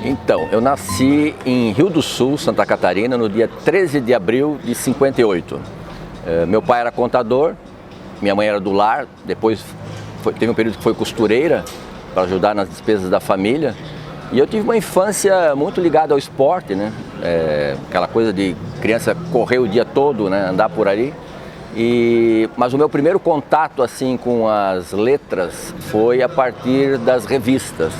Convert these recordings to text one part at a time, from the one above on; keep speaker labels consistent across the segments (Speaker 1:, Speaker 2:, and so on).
Speaker 1: Então, eu nasci em Rio do Sul, Santa Catarina, no dia 13 de abril de 58. Meu pai era contador, minha mãe era do lar, depois teve um período que foi costureira para ajudar nas despesas da família. E eu tive uma infância muito ligada ao esporte, né? Aquela coisa de criança correr o dia todo, né? Andar por ali. Mas o meu primeiro contato assim com as letras foi a partir das revistas.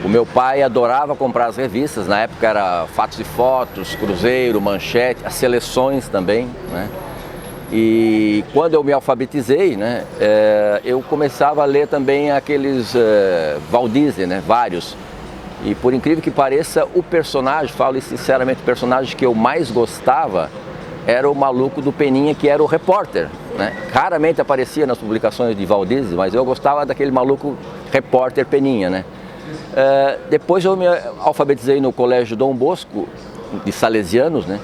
Speaker 1: O meu pai adorava comprar as revistas, na época era Fatos e Fotos, Cruzeiro, Manchete, as seleções também, né? E quando eu me alfabetizei, né, eu começava a ler também aqueles Walt Disney, né, vários. E por incrível que pareça, o personagem, falo sinceramente, o personagem que eu mais gostava era o maluco do Peninha, que era o repórter, né? Raramente aparecia nas publicações de Walt Disney, mas eu gostava daquele maluco repórter Peninha, né? Depois eu me alfabetizei no Colégio Dom Bosco, de Salesianos, né?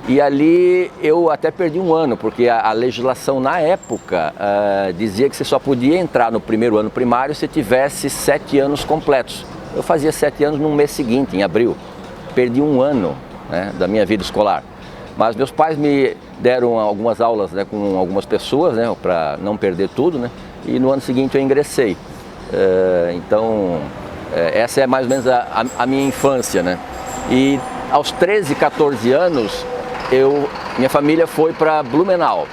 Speaker 1: E ali eu até perdi um ano, porque a legislação na época dizia que você só podia entrar no primeiro ano primário se tivesse 7 anos completos. Eu fazia 7 anos no mês seguinte, em abril. Perdi um ano, né, da minha vida escolar. Mas meus pais me deram algumas aulas, né, com algumas pessoas, né, para não perder tudo, né? E no ano seguinte eu ingressei. Então, essa é mais ou menos a minha infância, né? E aos 13, 14 anos, minha família foi para Blumenau.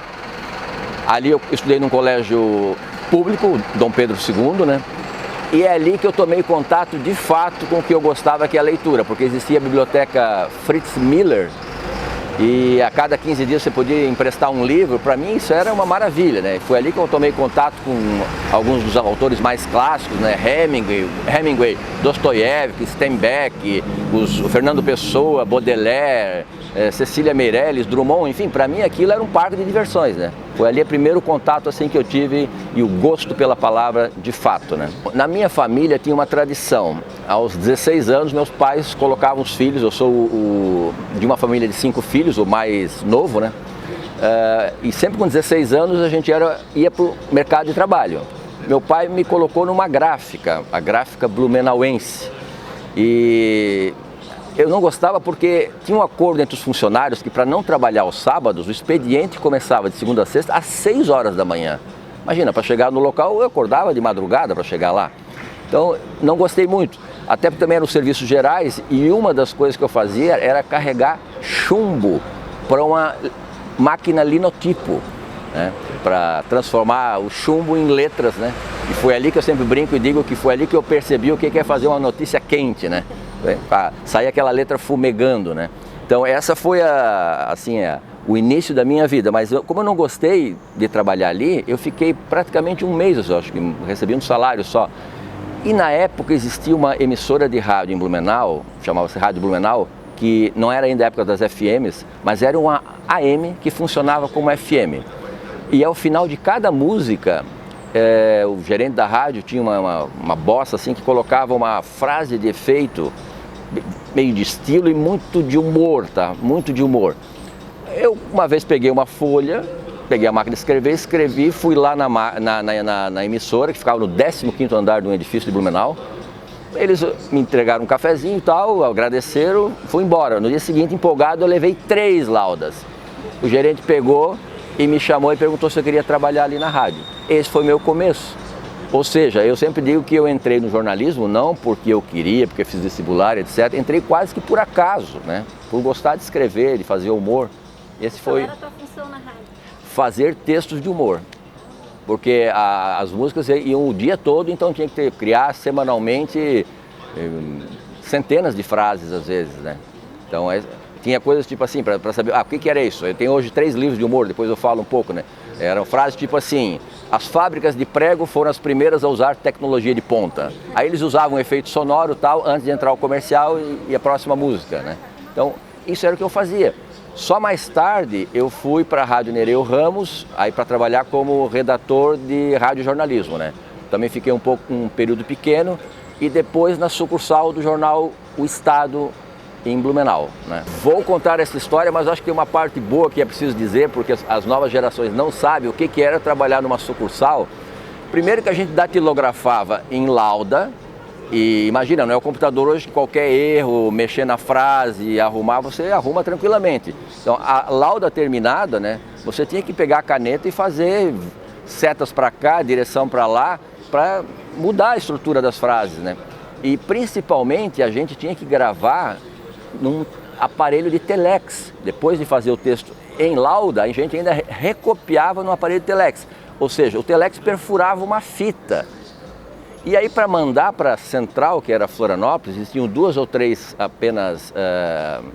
Speaker 1: Ali eu estudei num colégio público, Dom Pedro II, né? E é ali que eu tomei contato de fato com o que eu gostava, que é a leitura, porque existia a biblioteca Fritz Miller, e a cada 15 dias você podia emprestar um livro. Para mim isso era uma maravilha, né? Foi ali que eu tomei contato com alguns dos autores mais clássicos, né? Hemingway, Dostoiévski, Steinbeck, o Fernando Pessoa, Baudelaire, Cecília Meirelles, Drummond, enfim, para mim aquilo era um parque de diversões, né? Foi ali o primeiro contato assim que eu tive e o gosto pela palavra de fato, né? Na minha família tinha uma tradição. Aos 16 anos meus pais colocavam os filhos, eu sou de uma família de 5 filhos, o mais novo, né? E sempre com 16 anos a gente ia para o mercado de trabalho. Meu pai me colocou numa gráfica, a gráfica blumenauense. E eu não gostava porque tinha um acordo entre os funcionários que para não trabalhar aos sábados, o expediente começava de segunda a sexta às 6 horas da manhã. Imagina, para chegar no local eu acordava de madrugada para chegar lá. Então não gostei muito, até porque também eram os serviços gerais e uma das coisas que eu fazia era carregar chumbo para uma máquina linotipo, né? Para transformar o chumbo em letras, né? E foi ali que eu sempre brinco e digo que foi ali que eu percebi o que é fazer uma notícia quente, né? Para sair aquela letra fumegando, né? Então essa foi o início da minha vida, mas como eu não gostei de trabalhar ali, eu fiquei praticamente um mês, eu acho que recebi um salário só. E na época existia uma emissora de rádio em Blumenau, chamava-se Rádio Blumenau, que não era ainda a época das FMs, mas era uma AM que funcionava como FM. E ao final de cada música, o gerente da rádio tinha uma bossa assim que colocava uma frase de efeito, meio de estilo e muito de humor, tá? Muito de humor. Eu uma vez peguei uma folha, peguei a máquina de escrever, escrevi, fui lá na emissora, que ficava no 15º andar de um edifício de Blumenau. Eles me entregaram um cafezinho e tal, agradeceram, fui embora. No dia seguinte, empolgado, eu levei 3 laudas. O gerente pegou e me chamou e perguntou se eu queria trabalhar ali na rádio. Esse foi meu começo. Ou seja, eu sempre digo que eu entrei no jornalismo não porque eu queria, porque fiz vestibular, etc. Entrei quase que por acaso, né? Por gostar de escrever, de fazer humor. Esse foi...
Speaker 2: Qual era a tua função na rádio?
Speaker 1: Fazer textos de humor. Porque as músicas iam o dia todo, então tinha que criar semanalmente centenas de frases às vezes, né? Então tinha coisas tipo assim, para saber, o que era isso? Eu tenho hoje 3 livros de humor, depois eu falo um pouco, né? Eram frases tipo assim: as fábricas de prego foram as primeiras a usar tecnologia de ponta. Aí eles usavam um efeito sonoro tal, antes de entrar o comercial e a próxima música, né? Então isso era o que eu fazia. Só mais tarde eu fui para a Rádio Nereu Ramos, aí para trabalhar como redator de radiojornalismo, né? Também fiquei um período pequeno e depois na sucursal do jornal O Estado em Blumenau, né? Vou contar essa história, mas acho que tem uma parte boa que é preciso dizer, porque as novas gerações não sabem o que era trabalhar numa sucursal. Primeiro que a gente datilografava em lauda, E imagina, não é o computador hoje que qualquer erro, mexer na frase, arrumar, você arruma tranquilamente. Então, a lauda terminada, né, você tinha que pegar a caneta e fazer setas para cá, direção para lá, para mudar a estrutura das frases, né? E principalmente a gente tinha que gravar num aparelho de telex. Depois de fazer o texto em lauda, a gente ainda recopiava no aparelho de telex. Ou seja, o telex perfurava uma fita. E aí, para mandar para a central, que era Florianópolis, existiam 2 ou 3 apenas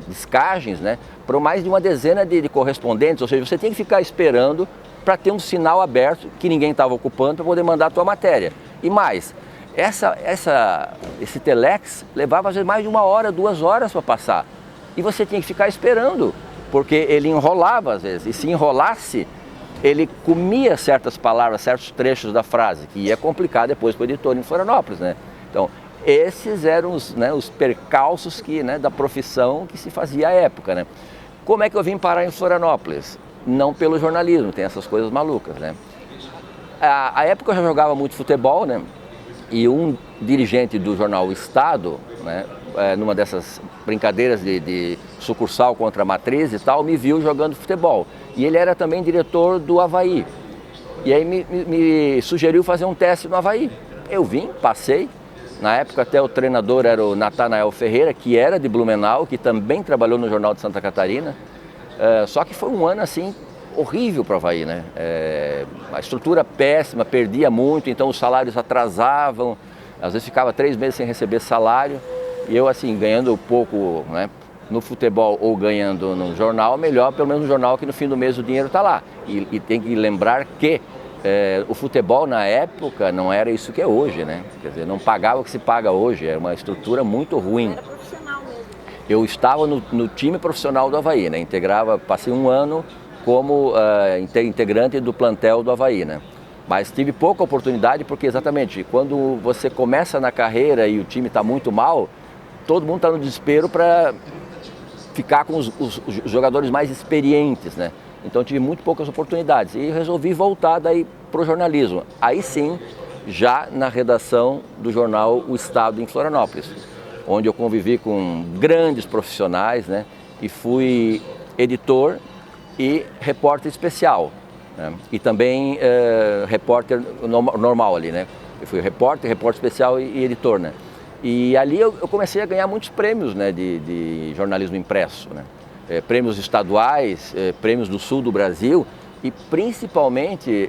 Speaker 1: descagens, né, para mais de uma dezena de correspondentes. Ou seja, você tinha que ficar esperando para ter um sinal aberto que ninguém estava ocupando para poder mandar a tua matéria. E mais, esse telex levava às vezes mais de 1 hora, 2 horas para passar. E você tinha que ficar esperando, porque ele enrolava às vezes. E se enrolasse, ele comia certas palavras, certos trechos da frase, que ia complicar depois para o editor em Florianópolis, né? Então, esses eram os percalços da profissão que se fazia à época, né? Como é que eu vim parar em Florianópolis? Não pelo jornalismo, tem essas coisas malucas, né? À época eu já jogava muito futebol, né? E um dirigente do jornal O Estado, né, numa dessas brincadeiras de sucursal contra a matriz e tal, me viu jogando futebol. E ele era também diretor do Avaí. E aí me sugeriu fazer um teste no Avaí. Eu vim, passei. Na época até o treinador era o Natanael Ferreira, que era de Blumenau, que também trabalhou no Jornal de Santa Catarina. Só que foi um ano assim horrível para o Avaí, né? A estrutura péssima, perdia muito, então os salários atrasavam. Às vezes ficava 3 meses sem receber salário. E eu assim, ganhando pouco, né, no futebol ou ganhando no jornal, melhor pelo menos no jornal que no fim do mês o dinheiro está lá. E tem que lembrar que o futebol na época não era isso que é hoje, né? Quer dizer, não pagava o que se paga hoje, era uma estrutura muito ruim.
Speaker 2: Era profissional mesmo.
Speaker 1: Eu estava no time profissional do Avaí, né? Passei 1 ano como integrante do plantel do Avaí, né? Mas tive pouca oportunidade porque exatamente quando você começa na carreira e o time está muito mal, todo mundo está no desespero para ficar com os jogadores mais experientes, né? Então tive muito poucas oportunidades e resolvi voltar daí para o jornalismo. Aí sim, já na redação do jornal O Estado em Florianópolis, onde eu convivi com grandes profissionais, né? E fui editor e repórter especial, né? E também repórter normal ali, né? Eu fui repórter especial e editor, né? E ali eu comecei a ganhar muitos prêmios, né, de jornalismo impresso, né? Prêmios estaduais, prêmios do sul do Brasil e principalmente,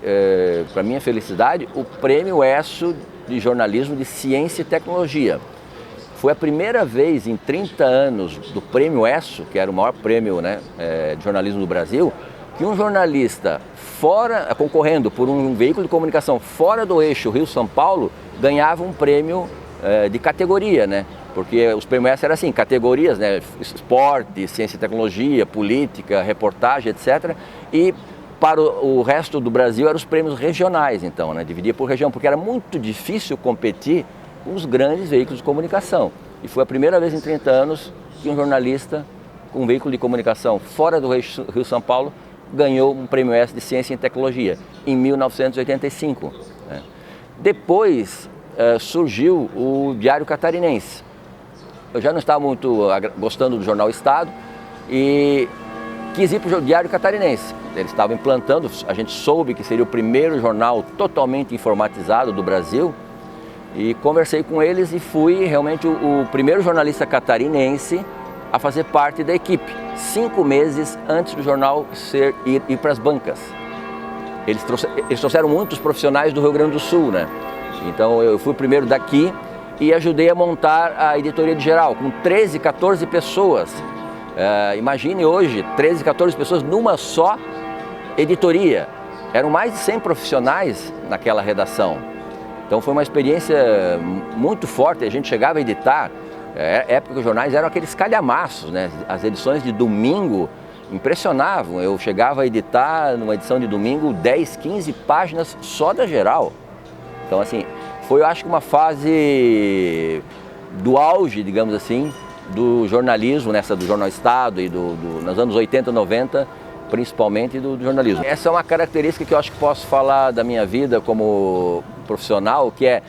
Speaker 1: para minha felicidade, o prêmio ESSO de jornalismo de ciência e tecnologia. Foi a primeira vez em 30 anos do prêmio ESSO, que era o maior prêmio, né, de jornalismo do Brasil, que um jornalista concorrendo por um veículo de comunicação fora do eixo Rio-São Paulo, ganhava um prêmio de categoria, né? Porque os prêmios eram assim, categorias, né? Esporte, ciência e tecnologia, política, reportagem, etc. E para o resto do Brasil eram os prêmios regionais, então, né? Dividia por região, porque era muito difícil competir com os grandes veículos de comunicação. E foi a primeira vez em 30 anos que um jornalista com um veículo de comunicação fora do Rio-São Paulo ganhou um prêmio ESSO de ciência e tecnologia, em 1985. Né? Depois surgiu o Diário Catarinense. Eu já não estava muito gostando do jornal Estado e quis ir para o Diário Catarinense. Eles estavam implantando, a gente soube que seria o primeiro jornal totalmente informatizado do Brasil e conversei com eles e fui realmente o primeiro jornalista catarinense a fazer parte da equipe, 5 meses antes do jornal ir para as bancas. Eles trouxeram muitos profissionais do Rio Grande do Sul, né? Então eu fui o primeiro daqui e ajudei a montar a editoria de geral, com 13, 14 pessoas. Imagine hoje, 13, 14 pessoas numa só editoria. Eram mais de 100 profissionais naquela redação. Então foi uma experiência muito forte, a gente chegava a editar, época que os jornais eram aqueles calhamaços, né? As edições de domingo impressionavam, eu chegava a editar numa edição de domingo 10, 15 páginas só da geral. Então assim, foi eu acho que uma fase do auge, digamos assim, do jornalismo, nessa do Jornal Estado e nos anos 80, 90, principalmente do jornalismo. Essa é uma característica que eu acho que posso falar da minha vida como profissional, que é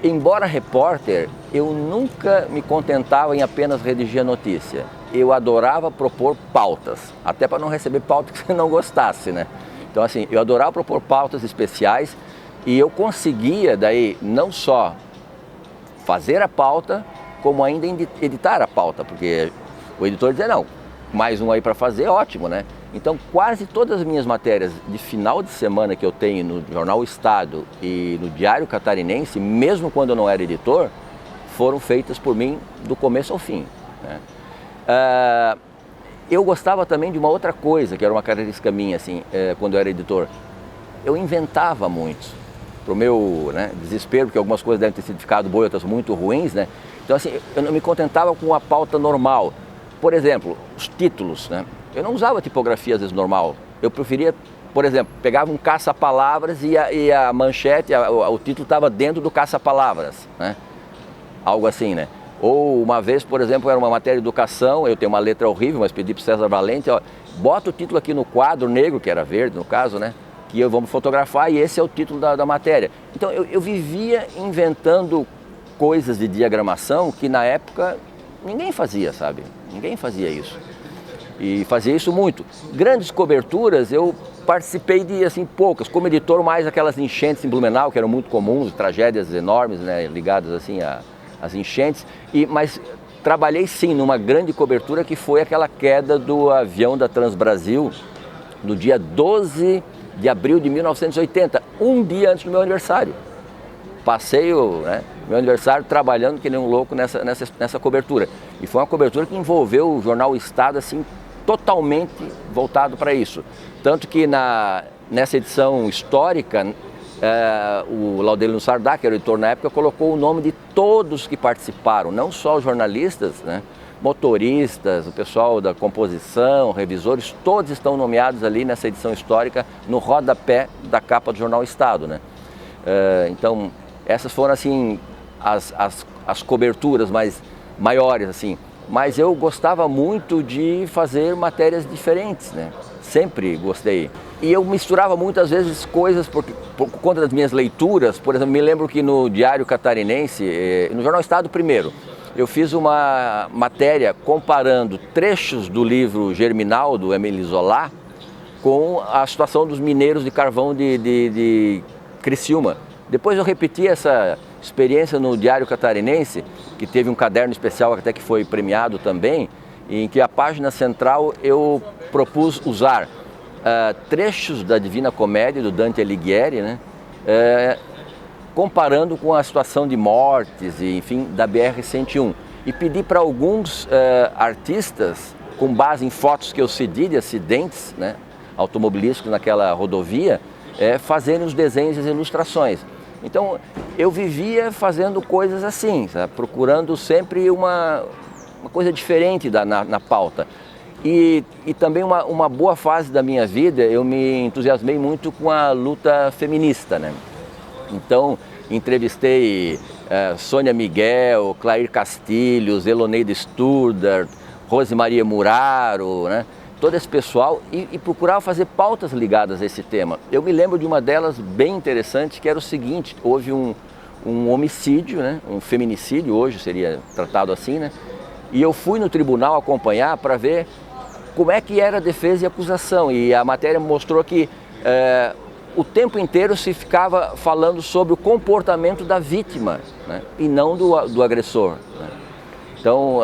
Speaker 1: embora repórter, eu nunca me contentava em apenas redigir a notícia. Eu adorava propor pautas, até para não receber pauta que você não gostasse, né? Então, assim, eu adorava propor pautas especiais e eu conseguia, daí, não só fazer a pauta, como ainda editar a pauta, porque o editor dizia, não, mais um aí para fazer, ótimo, né? Então, quase todas as minhas matérias de final de semana que eu tenho no Jornal O Estado e no Diário Catarinense, mesmo quando eu não era editor, foram feitas por mim do começo ao fim, né? Eu gostava também de uma outra coisa, que era uma característica minha, assim, quando eu era editor. Eu inventava muito, para o meu, né, desespero, porque algumas coisas devem ter sido ficado boas, outras muito ruins, né? Então, assim, eu não me contentava com a pauta normal. Por exemplo, os títulos, né? Eu não usava tipografia, às vezes, normal. Eu preferia, por exemplo, pegava um caça-palavras e a manchete, o título estava dentro do caça-palavras, né? Algo assim, né? Ou uma vez, por exemplo, era uma matéria de educação, eu tenho uma letra horrível, mas pedi para o César Valente, ó, bota o título aqui no quadro negro, que era verde no caso, né? Que eu vou fotografar e esse é o título da matéria. Então eu vivia inventando coisas de diagramação que na época ninguém fazia, sabe? Ninguém fazia isso. E fazia isso muito. Grandes coberturas eu participei de, assim, poucas. Como editor, mais aquelas enchentes em Blumenau, que eram muito comuns, tragédias enormes, né, ligadas assim às enchentes. Mas trabalhei sim numa grande cobertura que foi aquela queda do avião da Transbrasil no dia 12 de abril de 1980, um dia antes do meu aniversário. Passei meu aniversário trabalhando que nem um louco nessa cobertura. E foi uma cobertura que envolveu o jornal O Estado, assim, totalmente voltado para isso. Tanto que nessa edição histórica, o Laudelino Sardá, que era o editor na época, colocou o nome de todos que participaram, não só os jornalistas, né? Motoristas, o pessoal da composição, revisores, todos estão nomeados ali nessa edição histórica no rodapé da capa do jornal Estado, né? Então, essas foram, assim, as coberturas maiores, assim. Mas eu gostava muito de fazer matérias diferentes, né? Sempre gostei. E eu misturava muitas vezes coisas por conta das minhas leituras. Por exemplo, me lembro que no Diário Catarinense, no Jornal Estado primeiro, eu fiz uma matéria comparando trechos do livro Germinal, do Émile Zola, com a situação dos mineiros de carvão de Criciúma. Depois eu repeti essa experiência no Diário Catarinense, que teve um caderno especial até que foi premiado também, em que a página central eu propus usar trechos da Divina Comédia, do Dante Alighieri, né? Comparando com a situação de mortes e, enfim, da BR-101. E pedi para alguns artistas, com base em fotos que eu cedi de acidentes, né, automobilísticos naquela rodovia, fazerem os desenhos e as ilustrações. Então, eu vivia fazendo coisas assim, sabe? Procurando sempre uma coisa diferente na pauta. E também uma boa fase da minha vida, eu me entusiasmei muito com a luta feminista, né? Então, entrevistei Sônia Miguel, Clair Castilhos, Eloneida Sturdar, Rose Maria Muraro, né? Todo esse pessoal e procurava fazer pautas ligadas a esse tema. Eu me lembro de uma delas bem interessante, que era o seguinte: houve um homicídio, né? Um feminicídio, hoje seria tratado assim, né? E eu fui no tribunal acompanhar para ver como é que era a defesa e a acusação. E a matéria mostrou que o tempo inteiro se ficava falando sobre o comportamento da vítima, né? E não do agressor, né? Então,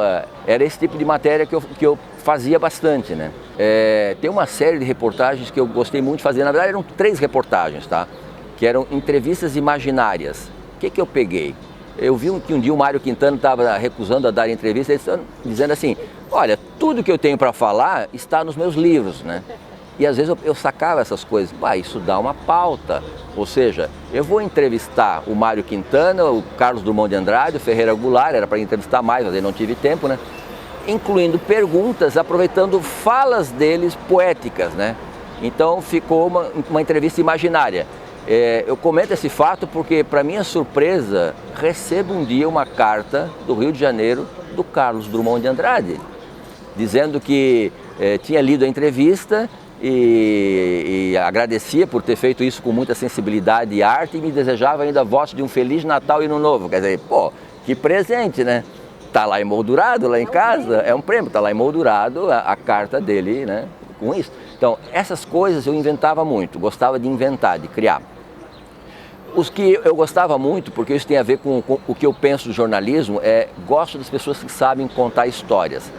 Speaker 1: era esse tipo de matéria que eu fazia bastante, né? Tem uma série de reportagens que eu gostei muito de fazer. Na verdade, eram 3 reportagens, tá? Que eram entrevistas imaginárias. O que eu peguei? Eu vi que um dia o Mário Quintana estava recusando a dar entrevista, dizendo assim: olha, tudo que eu tenho para falar está nos meus livros, né? E às vezes eu sacava essas coisas, isso dá uma pauta. Ou seja, eu vou entrevistar o Mário Quintana, o Carlos Drummond de Andrade, o Ferreira Goulart, era para entrevistar mais, mas eu não tive tempo, né? Incluindo perguntas, aproveitando falas deles poéticas, né? Então ficou uma entrevista imaginária. Eu comento esse fato porque, para minha surpresa, recebo um dia uma carta do Rio de Janeiro do Carlos Drummond de Andrade, dizendo que tinha lido a entrevista e agradecia por ter feito isso com muita sensibilidade e arte e me desejava ainda votos de um Feliz Natal e Ano Novo. Quer dizer, pô, que presente, né? Tá lá emoldurado, lá em casa, é um prêmio, tá lá emoldurado a carta dele, né? Com isso. Então, essas coisas eu inventava muito, gostava de inventar, de criar. Os que eu gostava muito, porque isso tem a ver com o que eu penso do jornalismo, gosto das pessoas que sabem contar histórias.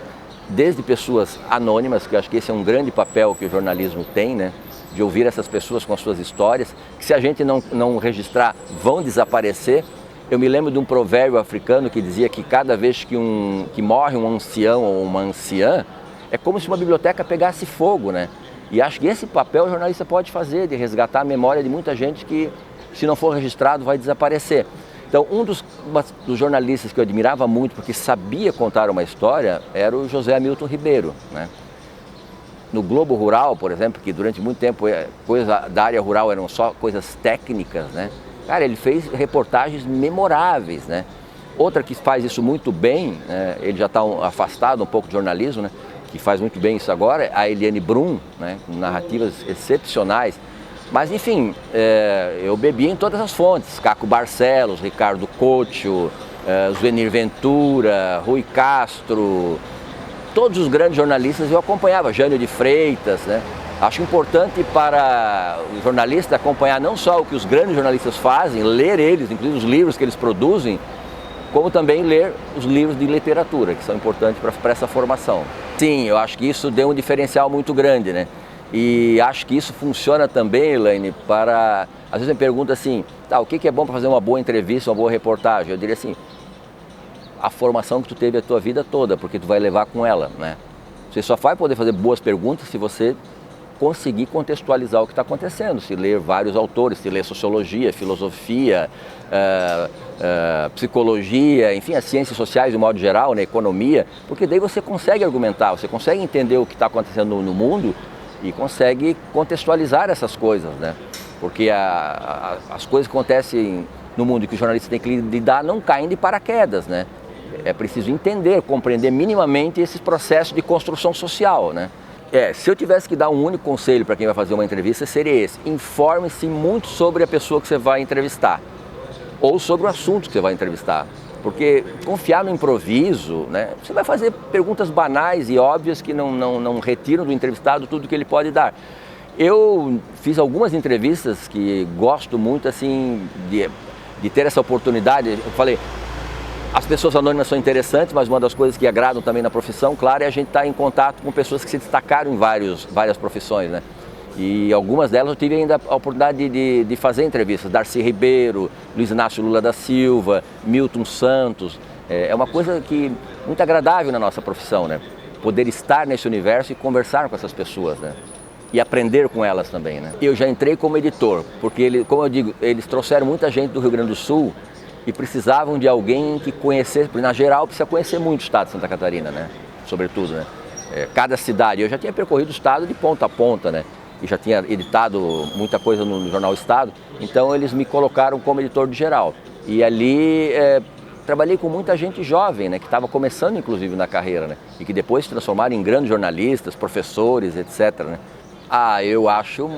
Speaker 1: Desde pessoas anônimas, que eu acho que esse é um grande papel que o jornalismo tem, né? De ouvir essas pessoas com as suas histórias, que se a gente não registrar, vão desaparecer. Eu me lembro de um provérbio africano que dizia que cada vez que morre um ancião ou uma anciã, é como se uma biblioteca pegasse fogo, né? E acho que esse papel o jornalista pode fazer, de resgatar a memória de muita gente que, se não for registrado, vai desaparecer. Então, um dos jornalistas que eu admirava muito, porque sabia contar uma história, era o José Hamilton Ribeiro, né? No Globo Rural, por exemplo, que durante muito tempo coisas da área rural eram só coisas técnicas, né? Cara, ele fez reportagens memoráveis, né? Outra que faz isso muito bem, né? Ele já está afastado um pouco de jornalismo, né? Que faz muito bem isso agora, é a Eliane Brum, né? Com narrativas excepcionais. Mas, enfim, eu bebi em todas as fontes. Caco Barcelos, Ricardo Couto, Zuenir Ventura, Rui Castro, todos os grandes jornalistas eu acompanhava, Jânio de Freitas, né? Acho importante para o jornalista acompanhar não só o que os grandes jornalistas fazem, ler eles, inclusive os livros que eles produzem, como também ler os livros de literatura, que são importantes para essa formação. Sim, eu acho que isso deu um diferencial muito grande, né? E acho que isso funciona também, Elaine, para... Às vezes me pergunta assim, tá, o que é bom para fazer uma boa entrevista, uma boa reportagem? Eu diria assim, a formação que tu teve a tua vida toda, porque tu vai levar com ela, né? Você só vai poder fazer boas perguntas se você conseguir contextualizar o que está acontecendo, se ler vários autores, se ler sociologia, filosofia, psicologia, enfim, as ciências sociais de um modo geral, né, economia, porque daí você consegue argumentar, você consegue entender o que está acontecendo no mundo e consegue contextualizar essas coisas, né? Porque as coisas que acontecem no mundo que o jornalista tem que lidar não caem de paraquedas, né? É preciso entender, compreender minimamente esses processos de construção social, né? Se eu tivesse que dar um único conselho para quem vai fazer uma entrevista, seria esse: informe-se muito sobre a pessoa que você vai entrevistar ou sobre o assunto que você vai entrevistar. Porque confiar no improviso, né, você vai fazer perguntas banais e óbvias que não retiram do entrevistado tudo que ele pode dar. Eu fiz algumas entrevistas que gosto muito assim de ter essa oportunidade. Eu falei, as pessoas anônimas são interessantes, mas uma das coisas que agradam também na profissão, claro, é a gente estar em contato com pessoas que se destacaram em várias profissões, né? E algumas delas eu tive ainda a oportunidade de fazer entrevistas. Darcy Ribeiro, Luiz Inácio Lula da Silva, Milton Santos. É uma coisa muito agradável na nossa profissão, né? Poder estar nesse universo e conversar com essas pessoas, né? E aprender com elas também, né? Eu já entrei como editor, porque, como eu digo, eles trouxeram muita gente do Rio Grande do Sul e precisavam de alguém que conhecesse, porque na geral precisa conhecer muito o estado de Santa Catarina, né? Sobretudo, né? Cada cidade, eu já tinha percorrido o estado de ponta a ponta, né? E já tinha editado muita coisa no Jornal Estado, então eles me colocaram como editor de geral. E ali trabalhei com muita gente jovem, né, que estava começando inclusive na carreira, né, e que depois se transformaram em grandes jornalistas, professores, etc. Né. Eu acho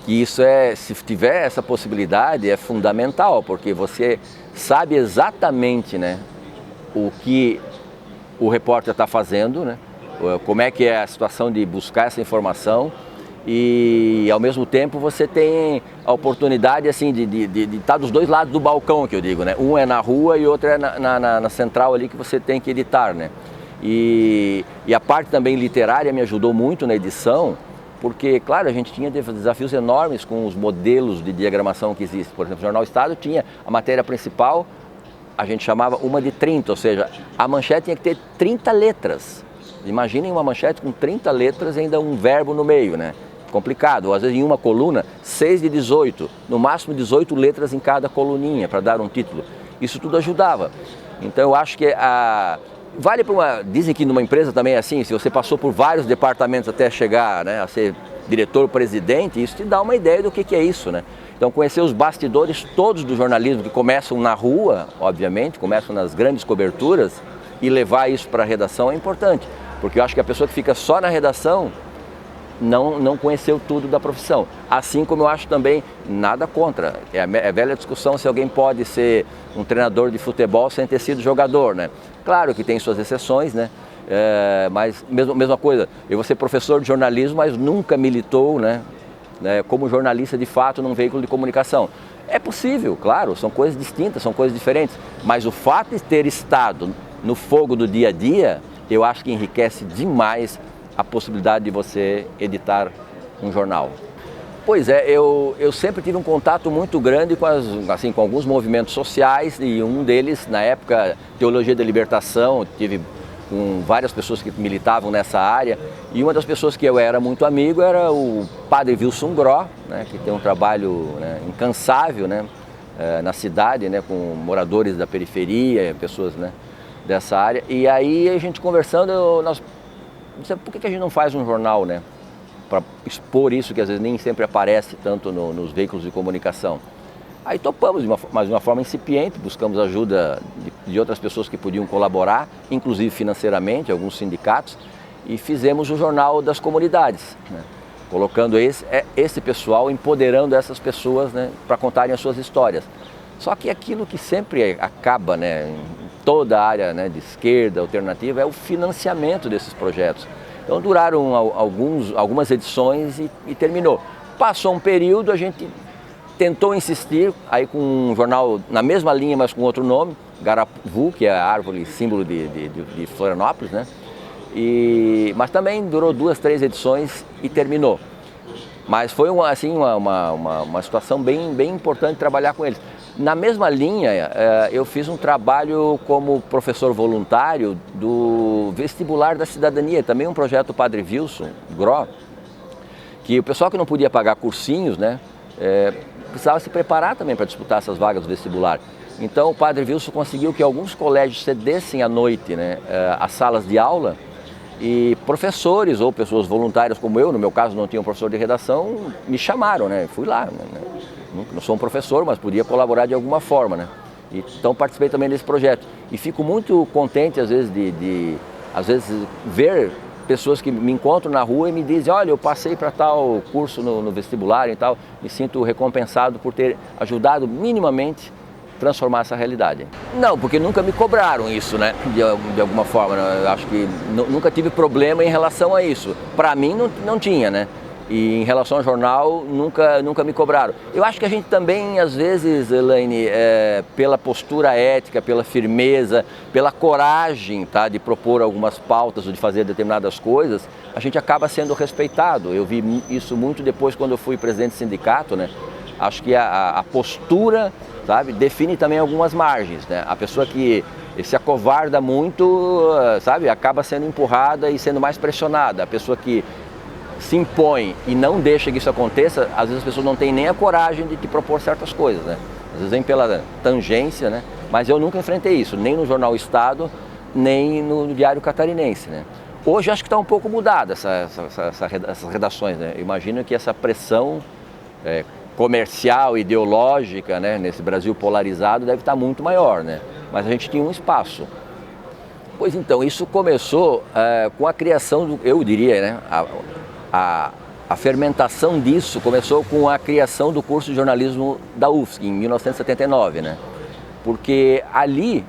Speaker 1: que isso se tiver essa possibilidade, é fundamental, porque você sabe exatamente, né, o que o repórter está fazendo, né, como é que é a situação de buscar essa informação. E ao mesmo tempo você tem a oportunidade assim, de estar dos dois lados do balcão, que eu digo, né? Um é na rua e outro é na central ali que você tem que editar, né? E a parte também literária me ajudou muito na edição, porque, claro, a gente tinha desafios enormes com os modelos de diagramação que existem. Por exemplo, o Jornal Estado tinha a matéria principal, a gente chamava uma de 30, ou seja, a manchete tinha que ter 30 letras. Imaginem uma manchete com 30 letras e ainda um verbo no meio, né? Complicado, ou às vezes em uma coluna, 6 de 18, no máximo 18 letras em cada coluninha para dar um título. Isso tudo ajudava. Então eu acho que vale para dizem que numa empresa também é assim, se você passou por vários departamentos até chegar, né, a ser diretor-presidente, isso te dá uma ideia do que é isso, né? Então conhecer os bastidores todos do jornalismo, que começam na rua, obviamente, começam nas grandes coberturas, e levar isso para a redação é importante, porque eu acho que a pessoa que fica só na redação, não conheceu tudo da profissão. Assim como eu acho também, nada contra. É a velha discussão se alguém pode ser um treinador de futebol sem ter sido jogador, né? Claro que tem suas exceções, né? Mas mesma coisa, eu vou ser professor de jornalismo, mas nunca militou, né, como jornalista de fato num veículo de comunicação. É possível, claro, são coisas distintas, são coisas diferentes, mas o fato de ter estado no fogo do dia a dia, eu acho que enriquece demais a possibilidade de você editar um jornal. Pois é, eu sempre tive um contato muito grande com alguns movimentos sociais, e um deles, na época, Teologia da Libertação, tive com várias pessoas que militavam nessa área, e uma das pessoas que eu era muito amigo era o padre Wilson Gró, né, que tem um trabalho, né, incansável, né, na cidade, né, com moradores da periferia, pessoas, né, dessa área. E aí a gente conversando, nós dissemos, por que a gente não faz um jornal, né, para expor isso que às vezes nem sempre aparece tanto nos veículos de comunicação. Aí topamos, mas de uma forma incipiente, buscamos ajuda de outras pessoas que podiam colaborar, inclusive financeiramente, alguns sindicatos, e fizemos o Jornal das Comunidades, né? Colocando esse pessoal, empoderando essas pessoas, né, para contarem as suas histórias. Só que aquilo que sempre acaba, né, em toda a área, né, de esquerda, alternativa, é o financiamento desses projetos. Então duraram algumas edições e terminou. Passou um período, a gente tentou insistir aí com um jornal na mesma linha, mas com outro nome, Garavu, que é a árvore símbolo de Florianópolis, né? Mas também durou 2, 3 edições e terminou. Mas foi uma situação bem importante trabalhar com eles. Na mesma linha, eu fiz um trabalho como professor voluntário do Vestibular da Cidadania, também um projeto do Padre Wilson Gró, que o pessoal que não podia pagar cursinhos, né, precisava se preparar também para disputar essas vagas do vestibular. Então o Padre Wilson conseguiu que alguns colégios cedessem à noite, né, as salas de aula, e professores ou pessoas voluntárias como eu, no meu caso não tinha um professor de redação, me chamaram, né, fui lá, né, não sou um professor, mas podia colaborar de alguma forma, né. Então participei também desse projeto e fico muito contente às vezes às vezes ver pessoas que me encontram na rua e me dizem, olha, eu passei para tal curso no vestibular e tal, me sinto recompensado por ter ajudado minimamente a transformar essa realidade. Não, porque nunca me cobraram isso, né, de alguma forma, né? Eu acho que nunca tive problema em relação a isso. Para mim não tinha, né? E em relação ao jornal, nunca me cobraram. Eu acho que a gente também, às vezes, Elaine, pela postura ética, pela firmeza, pela coragem, tá, de propor algumas pautas ou de fazer determinadas coisas, a gente acaba sendo respeitado. Eu vi isso muito depois quando eu fui presidente do sindicato, né? Acho que a postura, sabe, define também algumas margens, né? A pessoa que se acovarda muito, sabe, acaba sendo empurrada e sendo mais pressionada. A pessoa que se impõe e não deixa que isso aconteça, às vezes as pessoas não têm nem a coragem de te propor certas coisas, né? Às vezes vem pela tangência, né? Mas eu nunca enfrentei isso, nem no Jornal Estado, nem no Diário Catarinense, né? Hoje acho que está um pouco mudada essas redações, né? Eu imagino que essa pressão comercial, ideológica, né, nesse Brasil polarizado deve estar muito maior, né? Mas a gente tinha um espaço. Pois então, isso começou com a criação eu diria, né, a fermentação disso começou com a criação do curso de jornalismo da UFSC, em 1979, né? Porque ali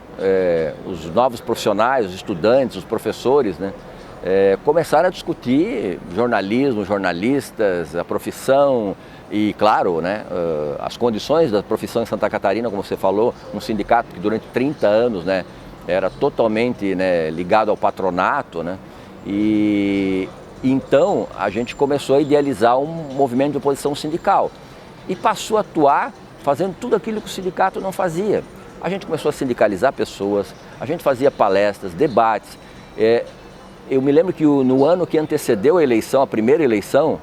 Speaker 1: os novos profissionais, os estudantes, os professores, né, começaram a discutir jornalismo, jornalistas, a profissão e, claro, né, as condições da profissão em Santa Catarina, como você falou, um sindicato que durante 30 anos, né, era totalmente, né, ligado ao patronato, né, e então a gente começou a idealizar um movimento de oposição sindical e passou a atuar fazendo tudo aquilo que o sindicato não fazia. A gente começou a sindicalizar pessoas, a gente fazia palestras, debates. Eu me lembro que no ano que antecedeu a eleição, a primeira eleição,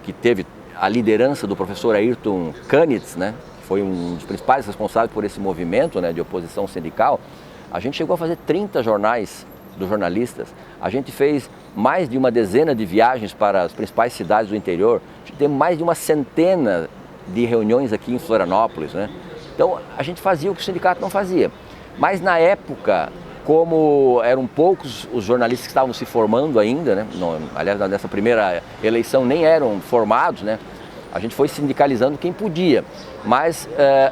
Speaker 1: que teve a liderança do professor Ayrton Canitz, né, que foi um dos principais responsáveis por esse movimento, né, de oposição sindical, a gente chegou a fazer 30 jornais dos jornalistas, a gente fez mais de uma dezena de viagens para as principais cidades do interior, a gente tem mais de uma centena de reuniões aqui em Florianópolis, né? Então a gente fazia o que o sindicato não fazia, mas na época como eram poucos os jornalistas que estavam se formando ainda, né? Aliás, nessa primeira eleição nem eram formados, né? A gente foi sindicalizando quem podia, mas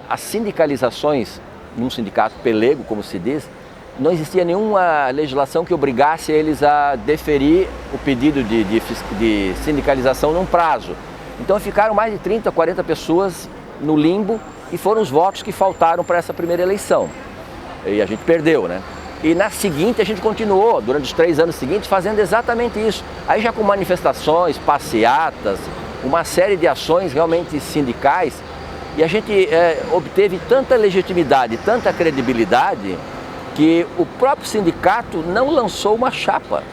Speaker 1: as sindicalizações, num sindicato pelego, como se diz, não existia nenhuma legislação que obrigasse eles a deferir o pedido de sindicalização num prazo. Então ficaram mais de 30, 40 pessoas no limbo e foram os votos que faltaram para essa primeira eleição. E a gente perdeu, né? E na seguinte a gente continuou, durante os 3 anos seguintes, fazendo exatamente isso. Aí já com manifestações, passeatas, uma série de ações realmente sindicais. E a gente obteve tanta legitimidade, tanta credibilidade, que o próprio sindicato não lançou uma chapa.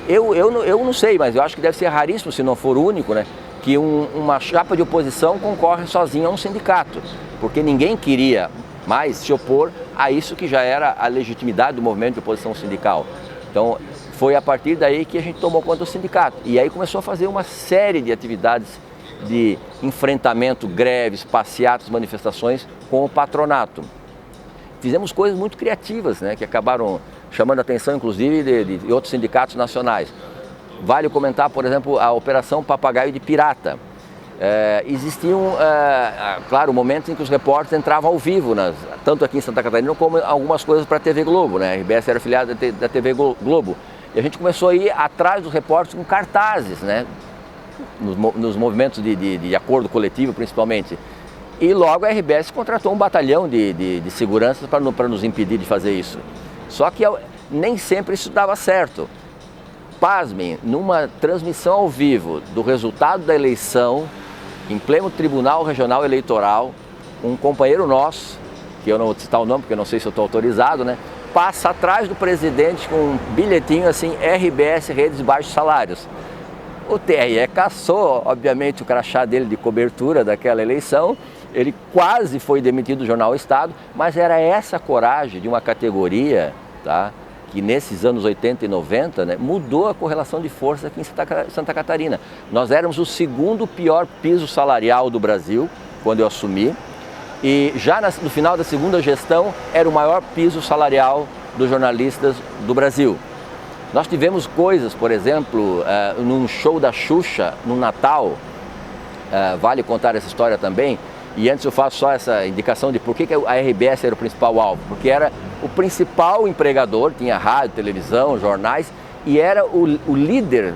Speaker 1: Eu não sei, mas eu acho que deve ser raríssimo, se não for o único, né? Que uma chapa de oposição concorre sozinha a um sindicato. Porque ninguém queria mais se opor a isso que já era a legitimidade do movimento de oposição sindical. Então, foi a partir daí que a gente tomou conta do sindicato. E aí começou a fazer uma série de atividades de enfrentamento, greves, passeatas, manifestações com o patronato. Fizemos coisas muito criativas, né, que acabaram chamando a atenção, inclusive, de outros sindicatos nacionais. Vale comentar, por exemplo, a Operação Papagaio de Pirata. Existiam, claro, momentos em que os repórteres entravam ao vivo, tanto aqui em Santa Catarina como algumas coisas para a TV Globo, né? A RBS era afiliada da TV Globo. E a gente começou a ir atrás dos repórteres com cartazes, né? Nos movimentos de acordo coletivo, principalmente. E logo a RBS contratou um batalhão de seguranças para nos impedir de fazer isso. Só que nem sempre isso dava certo. Pasmem, numa transmissão ao vivo do resultado da eleição, em pleno Tribunal Regional Eleitoral, um companheiro nosso, que eu não vou citar o nome porque eu não sei se eu estou autorizado, né, passa atrás do presidente com um bilhetinho assim, RBS Redes Baixos Salários. O TRE caçou, obviamente, o crachá dele de cobertura daquela eleição, ele quase foi demitido do jornal Estado, mas era essa coragem de uma categoria, tá, que nesses anos 80 e 90, né, mudou a correlação de força aqui em Santa Catarina. Nós éramos o segundo pior piso salarial do Brasil, quando eu assumi, e já no final da segunda gestão era o maior piso salarial dos jornalistas do Brasil. Nós tivemos coisas, por exemplo, num show da Xuxa, no Natal, vale contar essa história também, e antes eu faço só essa indicação de por que a RBS era o principal alvo, porque era o principal empregador, tinha rádio, televisão, jornais, e era o líder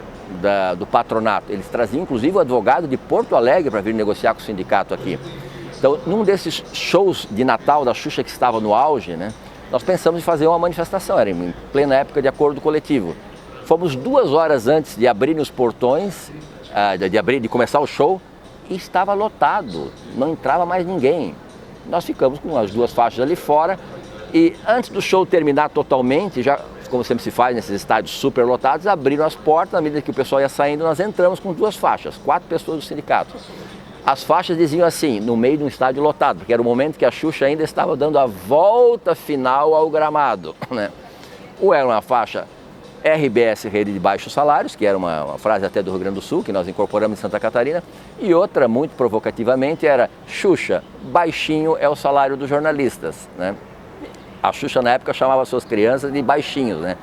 Speaker 1: do patronato. Eles traziam inclusive o advogado de Porto Alegre para vir negociar com o sindicato aqui. Então, num desses shows de Natal da Xuxa que estava no auge, né, nós pensamos em fazer uma manifestação, era em plena época de acordo coletivo. Fomos 2 horas antes de abrirem os portões, de começar o show, e estava lotado, não entrava mais ninguém. Nós ficamos com as 2 faixas ali fora e antes do show terminar totalmente, já como sempre se faz nesses estádios super lotados, abriram as portas, na medida que o pessoal ia saindo, nós entramos com 2 faixas, 4 pessoas do sindicato. As faixas diziam assim, no meio de um estádio lotado, porque era o momento que a Xuxa ainda estava dando a volta final ao gramado, né? Ou era uma faixa RBS Rede de Baixos Salários, que era uma frase até do Rio Grande do Sul, que nós incorporamos em Santa Catarina, e outra, muito provocativamente, era Xuxa, baixinho é o salário dos jornalistas, né? A Xuxa na época chamava suas crianças de baixinhos, né?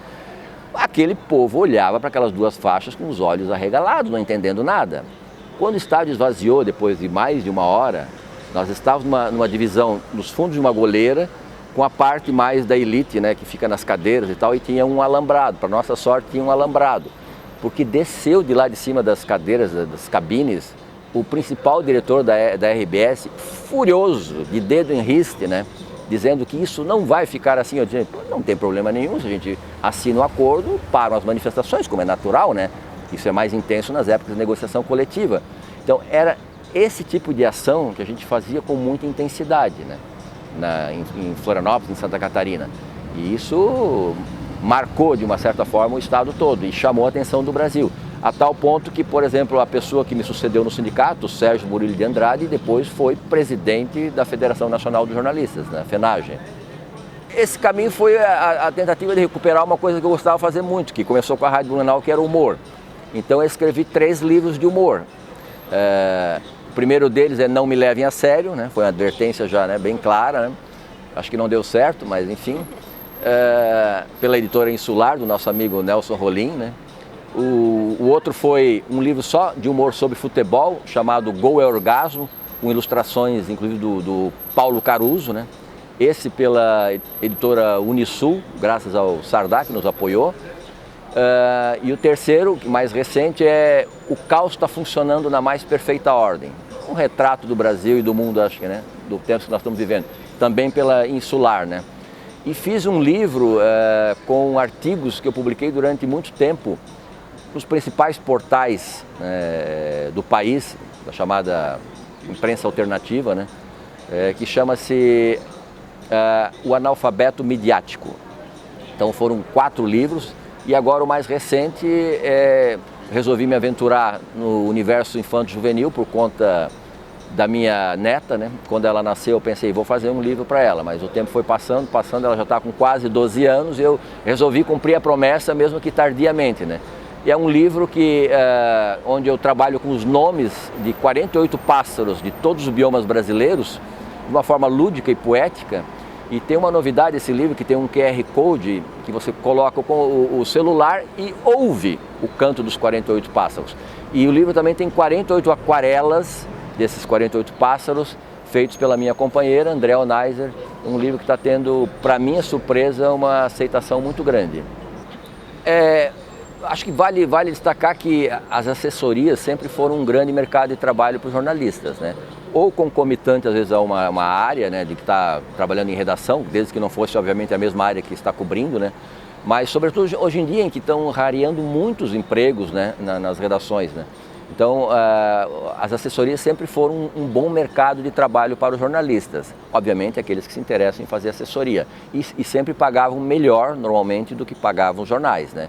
Speaker 1: Aquele povo olhava para aquelas 2 faixas com os olhos arregalados, não entendendo nada. Quando o estádio esvaziou, depois de mais de 1 hora, nós estávamos numa divisão nos fundos de uma goleira, com a parte mais da elite, né, que fica nas cadeiras e tal, e tinha um alambrado. Para nossa sorte, tinha um alambrado, porque desceu de lá de cima das cadeiras, das cabines, o principal diretor da RBS, furioso, de dedo em riste, né, dizendo que isso não vai ficar assim. Eu disse, não tem problema nenhum, se a gente assina o acordo, param as manifestações, como é natural, né? Isso é mais intenso nas épocas de negociação coletiva. Então, era esse tipo de ação que a gente fazia com muita intensidade, né? Em Florianópolis, em Santa Catarina. E isso marcou, de uma certa forma, o estado todo e chamou a atenção do Brasil. A tal ponto que, por exemplo, a pessoa que me sucedeu no sindicato, o Sérgio Murillo de Andrade, depois foi presidente da Federação Nacional dos Jornalistas, né? FENAGE. Esse caminho foi a tentativa de recuperar uma coisa que eu gostava de fazer muito, que começou com a Rádio Blumenau, que era o humor. Então eu escrevi 3 livros de humor. O primeiro deles é Não Me Levem a Sério, né? Foi uma advertência já, né, bem clara, né? Acho que não deu certo, mas enfim. pela editora Insular, do nosso amigo Nelson Rolim, né? O outro foi um livro só de humor sobre futebol, chamado Gol é Orgasmo, com ilustrações, inclusive, do Paulo Caruso, né? Esse pela editora Unisul, graças ao Sardá, que nos apoiou. E o terceiro, mais recente, é O Caos está funcionando na mais perfeita ordem. Um retrato do Brasil e do mundo, acho que, né? Do tempo que nós estamos vivendo. Também pela Insular, né? E fiz um livro com artigos que eu publiquei durante muito tempo nos principais portais do país, da chamada imprensa alternativa, né? Que chama-se O Analfabeto Midiático. Então foram 4 livros e agora o mais recente resolvi me aventurar no universo infanto-juvenil por conta da minha neta, né? Quando ela nasceu eu pensei, vou fazer um livro para ela, mas o tempo foi passando, ela já está com quase 12 anos e eu resolvi cumprir a promessa mesmo que tardiamente, né? E é um livro onde eu trabalho com os nomes de 48 pássaros de todos os biomas brasileiros, de uma forma lúdica e poética. E tem uma novidade esse livro, que tem um QR Code que você coloca com o celular e ouve o canto dos 48 pássaros. E o livro também tem 48 aquarelas desses 48 pássaros, feitos pela minha companheira, André Onaiser. Um livro que está tendo, para minha surpresa, uma aceitação muito grande. Acho que vale destacar que as assessorias sempre foram um grande mercado de trabalho para os jornalistas, né? Ou concomitante, às vezes, a uma área, né, de que está trabalhando em redação, desde que não fosse, obviamente, a mesma área que está cobrindo, né? Mas, sobretudo, hoje em dia, em que estão rareando muitos empregos, né, nas redações, né? Então, as assessorias sempre foram um bom mercado de trabalho para os jornalistas. Obviamente, aqueles que se interessam em fazer assessoria. E sempre pagavam melhor, normalmente, do que pagavam os jornais, né?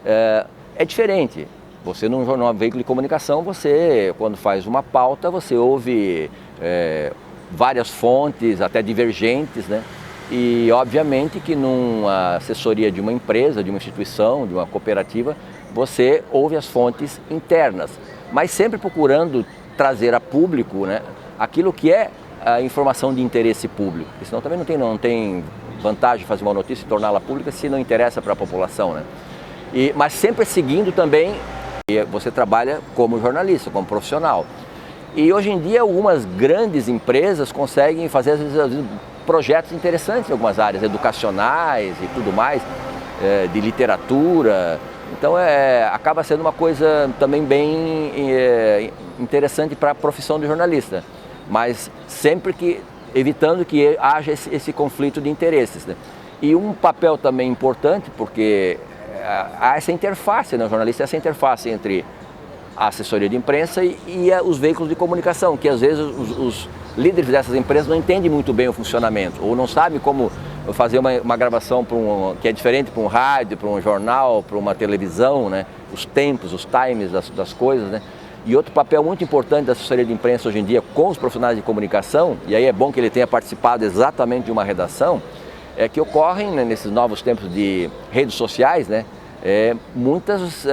Speaker 1: É diferente. Você num veículo de comunicação, você, quando faz uma pauta, você ouve várias fontes, até divergentes, né? E obviamente que numa assessoria de uma empresa, de uma instituição, de uma cooperativa, você ouve as fontes internas, mas sempre procurando trazer a público, né, aquilo que é a informação de interesse público, porque senão também não tem vantagem fazer uma notícia e torná-la pública se não interessa para a população, né? Mas sempre seguindo também, você trabalha como jornalista, como profissional. E hoje em dia algumas grandes empresas conseguem fazer às vezes projetos interessantes em algumas áreas, educacionais e tudo mais, de literatura. Então acaba sendo uma coisa também bem interessante para a profissão de jornalista, mas sempre evitando que haja esse conflito de interesses, né? E um papel também importante, porque há essa interface, né? O jornalista é essa interface entre a assessoria de imprensa e os veículos de comunicação, que às vezes os líderes dessas empresas não entendem muito bem o funcionamento, ou não sabem como fazer uma gravação que é diferente para um rádio, para um jornal, para uma televisão, né? Os tempos, os times das coisas, né? E outro papel muito importante da assessoria de imprensa hoje em dia com os profissionais de comunicação, e aí é bom que ele tenha participado exatamente de uma redação, é que ocorrem, né, nesses novos tempos de redes sociais, né, muitas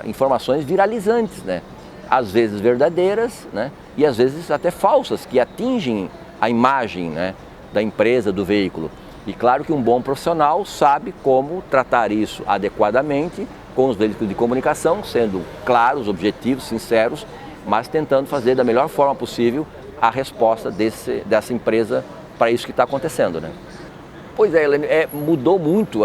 Speaker 1: informações viralizantes, né? Às vezes verdadeiras, né, e às vezes até falsas, que atingem a imagem, né, da empresa, do veículo. E claro que um bom profissional sabe como tratar isso adequadamente com os veículos de comunicação, sendo claros, objetivos, sinceros, mas tentando fazer da melhor forma possível a resposta dessa empresa para isso que está acontecendo, né? Pois mudou muito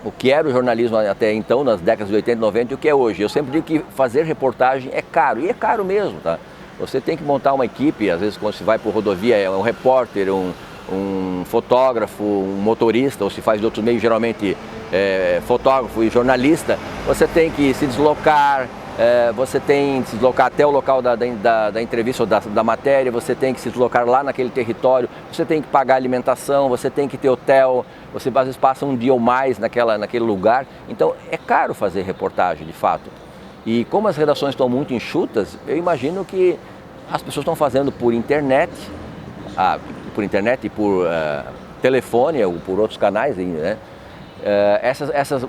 Speaker 1: o que era o jornalismo até então, nas décadas de 80 e 90, e o que é hoje. Eu sempre digo que fazer reportagem é caro, e é caro mesmo, tá? Você tem que montar uma equipe, às vezes quando você vai por rodovia, é um repórter, um fotógrafo, um motorista, ou se faz de outros meios, geralmente fotógrafo e jornalista. Você tem que se deslocar, você tem que se deslocar até o local da entrevista ou da matéria, você tem que se deslocar lá naquele território, você tem que pagar alimentação, você tem que ter hotel, você às vezes passa um dia ou mais naquele lugar. Então é caro fazer reportagem, de fato. E como as redações estão muito enxutas, eu imagino que as pessoas estão fazendo por internet e por telefone ou por outros canais, né?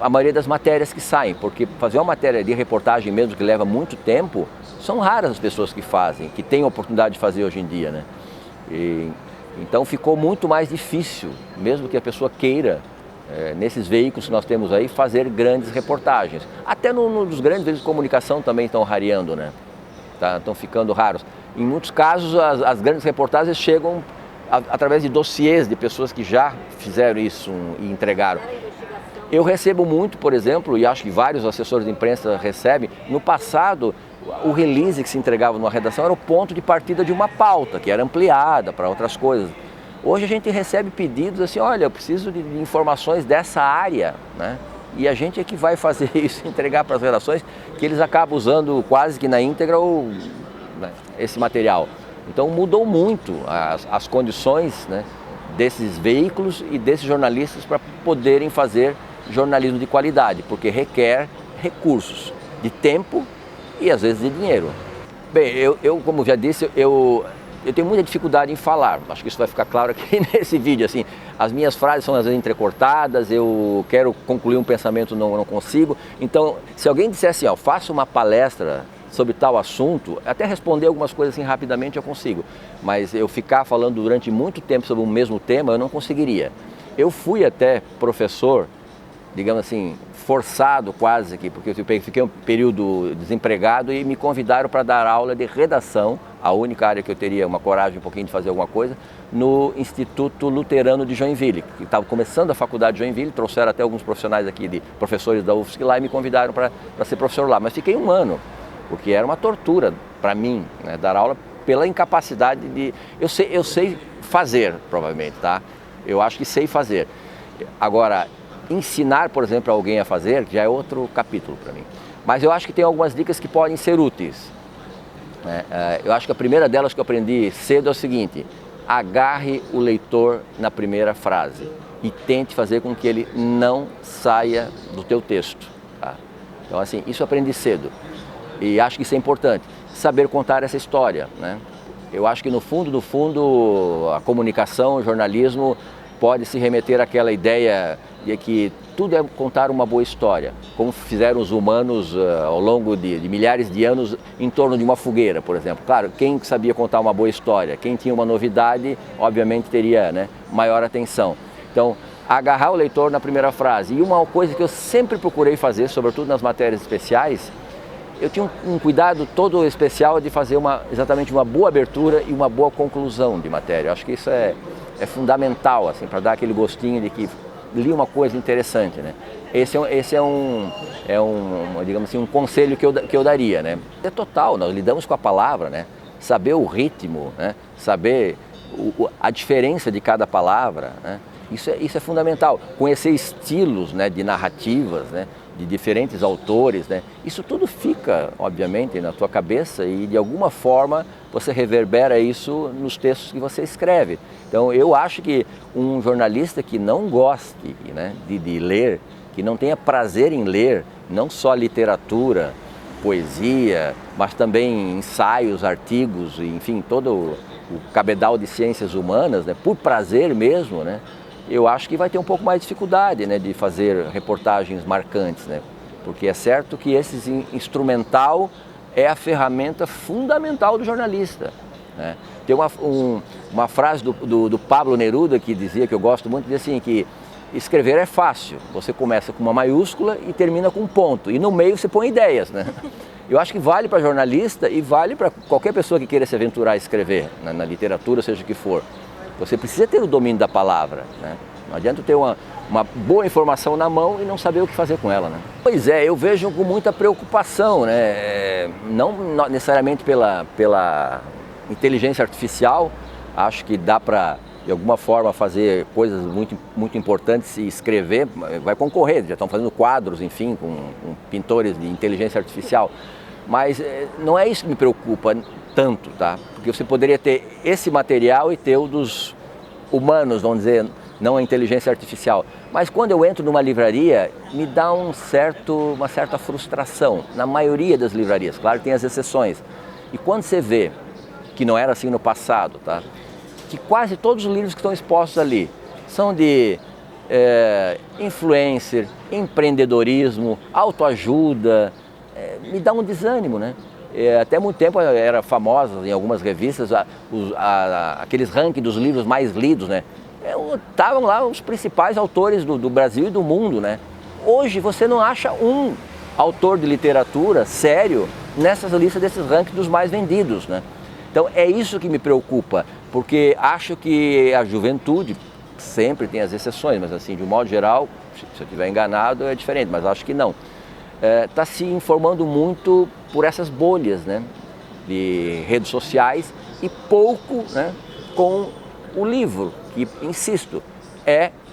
Speaker 1: A maioria das matérias que saem, porque fazer uma matéria de reportagem mesmo que leva muito tempo, são raras as pessoas que fazem, que têm a oportunidade de fazer hoje em dia, né? Então ficou muito mais difícil, mesmo que a pessoa queira, nesses veículos que nós temos aí, fazer grandes reportagens. Até nos grandes veículos de comunicação também estão rareando, né? Estão ficando raros. Em muitos casos, as grandes reportagens chegam através de dossiês de pessoas que já fizeram isso e entregaram. Eu recebo muito, por exemplo, e acho que vários assessores de imprensa recebem, no passado, o release que se entregava numa redação era o ponto de partida de uma pauta, que era ampliada para outras coisas. Hoje a gente recebe pedidos assim, olha, eu preciso de informações dessa área, né? E a gente é que vai fazer isso, entregar para as redações, que eles acabam usando quase que na íntegra né, esse material. Então mudou muito as condições, né, desses veículos e desses jornalistas para poderem fazer jornalismo de qualidade, porque requer recursos de tempo e às vezes de dinheiro. Bem, eu como já disse, eu tenho muita dificuldade em falar, acho que isso vai ficar claro aqui nesse vídeo, assim, as minhas frases são às vezes entrecortadas, eu quero concluir um pensamento, não consigo, então se alguém dissesse assim, ó, faça uma palestra sobre tal assunto, até responder algumas coisas assim rapidamente eu consigo, mas eu ficar falando durante muito tempo sobre o mesmo tema eu não conseguiria. Eu fui até professor, digamos assim, forçado quase aqui, porque eu fiquei um período desempregado e me convidaram para dar aula de redação, a única área que eu teria uma coragem um pouquinho de fazer alguma coisa, no Instituto Luterano de Joinville, que estava começando a faculdade de Joinville, trouxeram até alguns profissionais aqui, de professores da UFSC lá e me convidaram para ser professor lá, mas fiquei um ano, porque era uma tortura para mim, né, dar aula pela incapacidade de... Eu sei fazer, provavelmente, tá? Eu acho que sei fazer. Agora, ensinar, por exemplo, alguém a fazer, já é outro capítulo para mim. Mas eu acho que tem algumas dicas que podem ser úteis. Eu acho que a primeira delas que eu aprendi cedo é o seguinte: agarre o leitor na primeira frase e tente fazer com que ele não saia do teu texto. Tá? Então, assim, isso eu aprendi cedo e acho que isso é importante, saber contar essa história, né? Eu acho que no fundo, a comunicação, o jornalismo pode se remeter àquela ideia de que tudo é contar uma boa história, como fizeram os humanos ao longo de milhares de anos em torno de uma fogueira, por exemplo. Claro, quem sabia contar uma boa história, quem tinha uma novidade, obviamente teria, né, maior atenção. Então, agarrar o leitor na primeira frase. E uma coisa que eu sempre procurei fazer, sobretudo nas matérias especiais, eu tinha um cuidado todo especial de fazer exatamente uma boa abertura e uma boa conclusão de matéria. Eu acho que isso é fundamental, assim, para dar aquele gostinho de que li uma coisa interessante, né? Esse é um, digamos assim, um conselho que eu daria, né? É total, nós lidamos com a palavra, né? Saber o ritmo, né? Saber a diferença de cada palavra, né? Isso é fundamental. Conhecer estilos, né, de narrativas, né, de diferentes autores, né? Isso tudo fica, obviamente, na tua cabeça e de alguma forma você reverbera isso nos textos que você escreve. Então eu acho que um jornalista que não goste, né, de ler, que não tenha prazer em ler, não só literatura, poesia, mas também ensaios, artigos, enfim, todo o cabedal de ciências humanas, né, por prazer mesmo, né? Eu acho que vai ter um pouco mais de dificuldade, né, de fazer reportagens marcantes, né? Porque é certo que esse instrumental é a ferramenta fundamental do jornalista, né? Tem uma frase do Pablo Neruda que dizia, que eu gosto muito, dizia assim, que escrever é fácil, você começa com uma maiúscula e termina com um ponto, e no meio você põe ideias, né? Eu acho que vale para jornalista e vale para qualquer pessoa que queira se aventurar a escrever, na literatura, seja o que for. Você precisa ter o domínio da palavra, né? Não adianta ter uma boa informação na mão e não saber o que fazer com ela, né? Pois é, eu vejo com muita preocupação, né? Não necessariamente pela inteligência artificial, acho que dá para, de alguma forma, fazer coisas muito, muito importantes e escrever, vai concorrer, já estão fazendo quadros, enfim, com pintores de inteligência artificial. Mas não é isso que me preocupa tanto, tá? Porque você poderia ter esse material e ter o dos humanos, vamos dizer, não a inteligência artificial. Mas quando eu entro numa livraria, me dá uma certa frustração, na maioria das livrarias, claro que tem as exceções. E quando você vê, que não era assim no passado, tá? Que quase todos os livros que estão expostos ali são de influencer, empreendedorismo, autoajuda, me dá um desânimo, né? Até muito tempo era famosa em algumas revistas aqueles rankings dos livros mais lidos, né? Estavam lá os principais autores do Brasil e do mundo, né? Hoje você não acha um autor de literatura sério nessas listas desses rankings dos mais vendidos, né? Então é isso que me preocupa, porque acho que a juventude, sempre tem as exceções, mas assim, de um modo geral, se eu estiver enganado é diferente, mas acho que não. Está se informando muito por essas bolhas, né, de redes sociais e pouco, né, com o livro, que, insisto,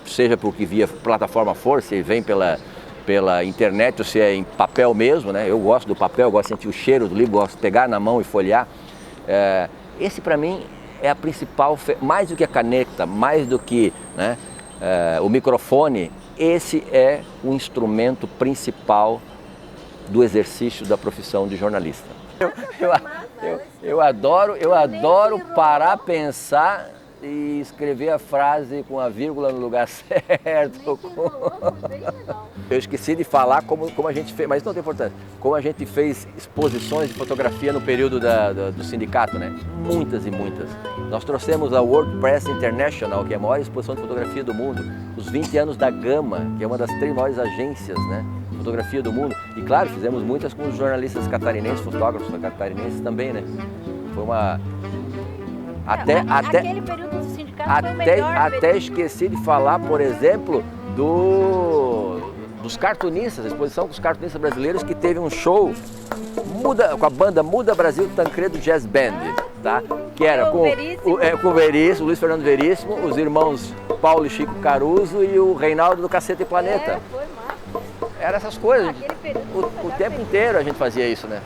Speaker 1: seja porque via plataforma for, se vem pela internet ou se é em papel mesmo, né, eu gosto do papel, gosto de sentir o cheiro do livro, gosto de pegar na mão e folhear. Esse para mim é a principal, mais do que a caneta, mais do que, né, o microfone, esse é o instrumento principal do exercício da profissão de jornalista. Eu adoro parar, pensar e escrever a frase com a vírgula no lugar certo. Eu esqueci de falar como a gente fez, mas não tem importância, como a gente fez exposições de fotografia no período do sindicato, né? Muitas e muitas. Nós trouxemos a World Press International, que é a maior exposição de fotografia do mundo, os 20 anos da Gama, que é uma das 3 maiores agências, né, de fotografia do mundo. E claro, fizemos muitas com os jornalistas catarinenses, fotógrafos catarinenses também, né? Foi uma...
Speaker 2: Aquele período do sindicato foi o melhor
Speaker 1: Até
Speaker 2: período.
Speaker 1: esqueci de falar, por exemplo, dos cartunistas, a exposição com os cartunistas brasileiros, que teve um show com a banda Muda Brasil Tancredo Jazz Band, tá? Que era com o Veríssimo, Luiz Fernando Veríssimo, os irmãos Paulo e Chico Caruso e o Reinaldo do Cacete e Planeta.
Speaker 2: Foi massa.
Speaker 1: Eram essas coisas.
Speaker 2: Aquele período foi
Speaker 1: O tempo inteiro a gente fazia isso, né?